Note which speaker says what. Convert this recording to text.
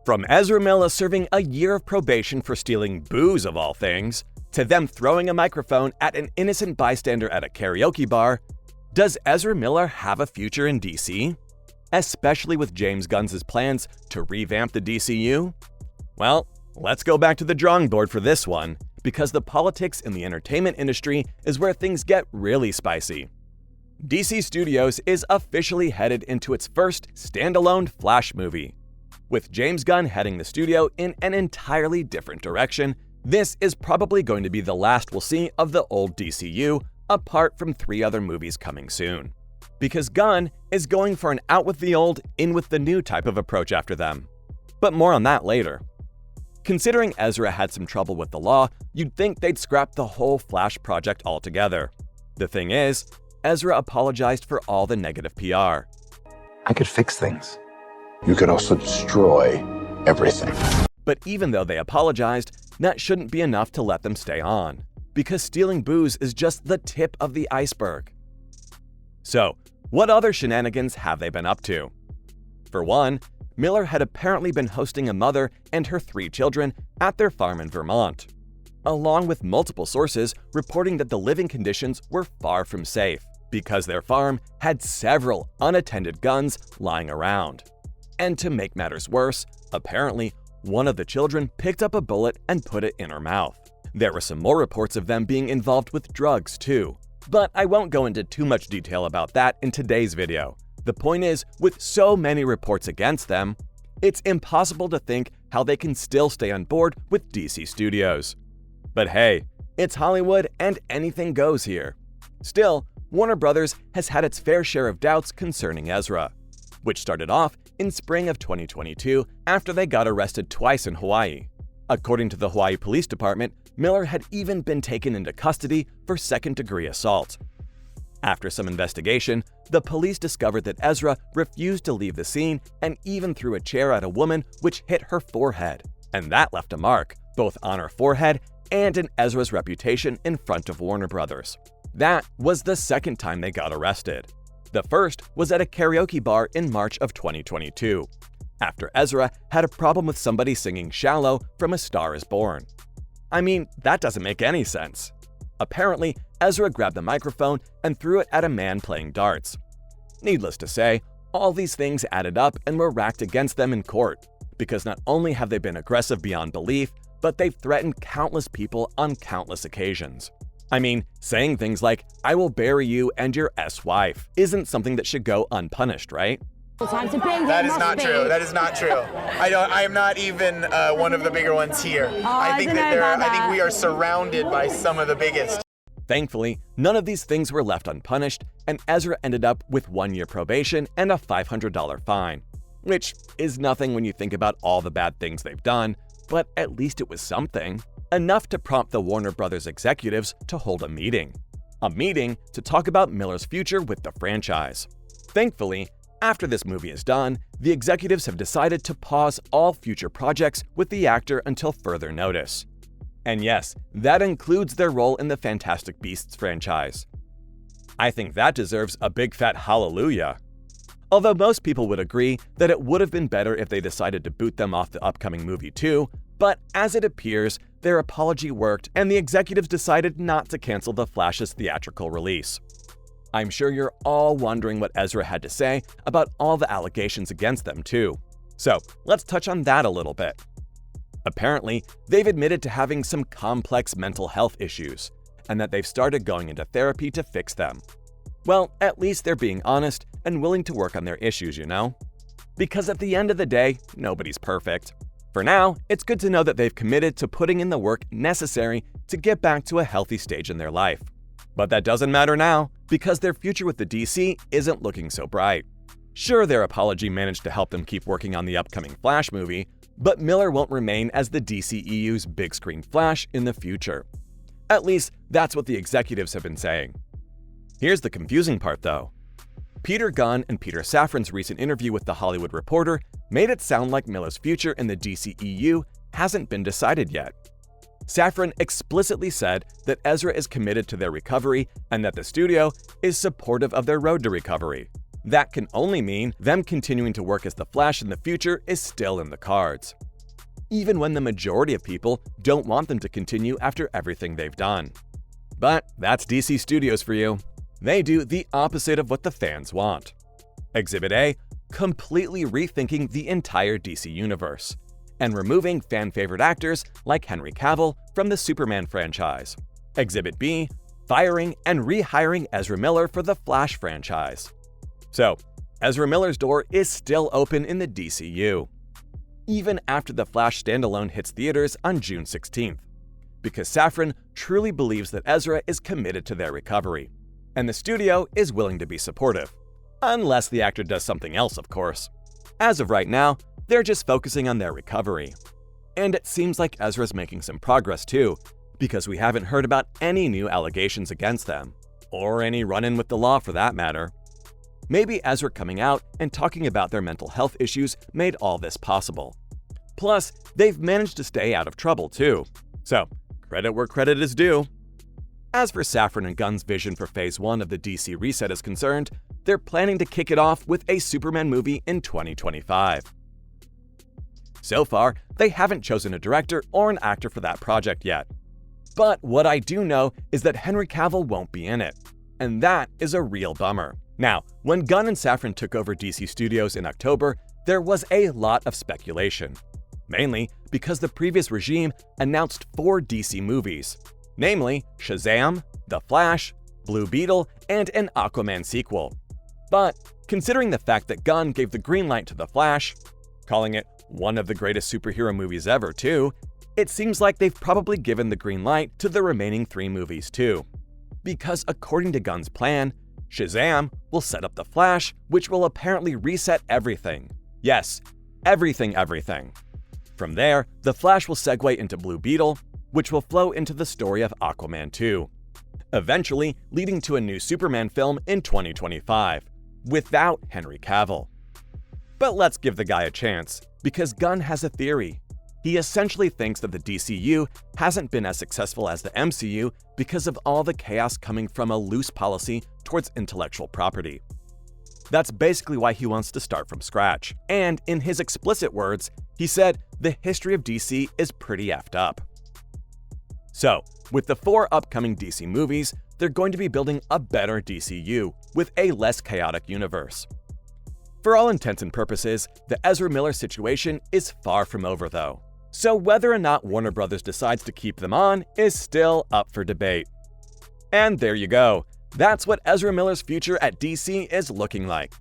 Speaker 1: From Ezra Miller serving a year of probation for stealing booze of all things, to them throwing a microphone at an innocent bystander at a karaoke bar, does Ezra Miller have a future in DC? Especially with James Gunn's plans to revamp the DCU? Well, let's go back to the drawing board for this one, because the politics in the entertainment industry is where things get really spicy. DC Studios is officially headed into its first standalone Flash movie. With James Gunn heading the studio in an entirely different direction, this is probably going to be the last we'll see of the old DCU, apart from 3 other movies coming soon. Because Gunn is going for an out with the old, in with the new type of approach after them. But more on that later. Considering Ezra had some trouble with the law, you'd think they'd scrap the whole Flash project altogether. The thing is, Ezra apologized for all the negative PR.
Speaker 2: I could fix things.
Speaker 3: You could also destroy everything.
Speaker 1: But even though they apologized, that shouldn't be enough to let them stay on, because stealing booze is just the tip of the iceberg. So, what other shenanigans have they been up to? For one, Miller had apparently been hosting a mother and her 3 children at their farm in Vermont, along with multiple sources reporting that the living conditions were far from safe, because their farm had several unattended guns lying around. And to make matters worse, apparently, one of the children picked up a bullet and put it in her mouth. There were some more reports of them being involved with drugs too, but I won't go into too much detail about that in today's video. The point is, with so many reports against them, it's impossible to think how they can still stay on board with DC Studios. But hey, it's Hollywood and anything goes here. Still, Warner Brothers has had its fair share of doubts concerning Ezra, which started off in spring of 2022 after they got arrested twice in Hawaii. According to the Hawaii Police Department, Miller had even been taken into custody for second-degree assault. After some investigation, the police discovered that Ezra refused to leave the scene and even threw a chair at a woman, which hit her forehead. And that left a mark, both on her forehead and in Ezra's reputation in front of Warner Brothers. That was the second time they got arrested. The first was at a karaoke bar in March of 2022, after Ezra had a problem with somebody singing Shallow from A Star Is Born. I mean, that doesn't make any sense. Apparently, Ezra grabbed the microphone and threw it at a man playing darts. Needless to say, all these things added up and were racked against them in court, because not only have they been aggressive beyond belief, but they've threatened countless people on countless occasions. I mean, saying things like, "I will bury you and your ex-wife," isn't something that should go unpunished, right?
Speaker 4: That is not true. That is not true. I am not even one of the bigger ones here. I think we are surrounded by some of the biggest.
Speaker 1: Thankfully, none of these things were left unpunished, and Ezra ended up with 1 year probation and a $500 fine, which is nothing when you think about all the bad things they've done, but at least it was something. Enough to prompt the Warner Brothers executives to hold a meeting to talk about Miller's future with the franchise. Thankfully, after this movie is done, the executives have decided to pause all future projects with the actor until further notice. And yes, that includes their role in the Fantastic Beasts franchise. I think that deserves a big fat hallelujah. Although most people would agree that it would have been better if they decided to boot them off the upcoming movie too, but as it appears, their apology worked and the executives decided not to cancel the Flash's theatrical release. I'm sure you're all wondering what Ezra had to say about all the allegations against them too. So let's touch on that a little bit. Apparently, they've admitted to having some complex mental health issues, and that they've started going into therapy to fix them. Well, at least they're being honest and willing to work on their issues, you know? Because at the end of the day, nobody's perfect. For now, it's good to know that they've committed to putting in the work necessary to get back to a healthy stage in their life. But that doesn't matter now, because their future with the DC isn't looking so bright. Sure, their apology managed to help them keep working on the upcoming Flash movie, but Miller won't remain as the DCEU's big screen Flash in the future. At least, that's what the executives have been saying. Here's the confusing part though. Peter Gunn and Peter Safran's recent interview with The Hollywood Reporter made it sound like Miller's future in the DCEU hasn't been decided yet. Safran explicitly said that Ezra is committed to their recovery and that the studio is supportive of their road to recovery. that can only mean them continuing to work as the Flash in the future is still in the cards, even when the majority of people don't want them to continue after everything they've done. But that's DC Studios for you. They do the opposite of what the fans want. Exhibit A, completely rethinking the entire DC universe and removing fan-favorite actors like Henry Cavill from the Superman franchise. Exhibit B, firing and rehiring Ezra Miller for the Flash franchise. So, Ezra Miller's door is still open in the DCU, even after the Flash standalone hits theaters on June 16th, because Safran truly believes that Ezra is committed to their recovery, and the studio is willing to be supportive. Unless the actor does something else, of course. As of right now, they're just focusing on their recovery. And it seems like Ezra's making some progress too, because we haven't heard about any new allegations against them, or any run-in with the law for that matter. Maybe Ezra coming out and talking about their mental health issues made all this possible. Plus, they've managed to stay out of trouble too. So, credit where credit is due. As for Safran and Gunn's vision for Phase 1 of the DC reset is concerned, they're planning to kick it off with a Superman movie in 2025. So far, they haven't chosen a director or an actor for that project yet. But what I do know is that Henry Cavill won't be in it, and that is a real bummer. Now, when Gunn and Safran took over DC Studios in October, there was a lot of speculation, mainly because the previous regime announced 4 DC movies, namely Shazam, The Flash, Blue Beetle, and an Aquaman sequel. But considering the fact that Gunn gave the green light to The Flash, calling it one of the greatest superhero movies ever too, it seems like they've probably given the green light to the remaining 3 movies too. Because according to Gunn's plan, Shazam will set up The Flash, which will apparently reset everything. Yes, everything. From there, The Flash will segue into Blue Beetle, which will flow into the story of Aquaman 2, eventually leading to a new Superman film in 2025, without Henry Cavill. But let's give the guy a chance, because Gunn has a theory. He essentially thinks that the DCU hasn't been as successful as the MCU because of all the chaos coming from a loose policy towards intellectual property. That's basically why he wants to start from scratch. And in his explicit words, he said the history of DC is pretty effed up. So, with the 4 upcoming DC movies, they're going to be building a better DCU with a less chaotic universe. For all intents and purposes, the Ezra Miller situation is far from over though. So whether or not Warner Bros. Decides to keep them on is still up for debate. And there you go. That's what Ezra Miller's future at DC is looking like.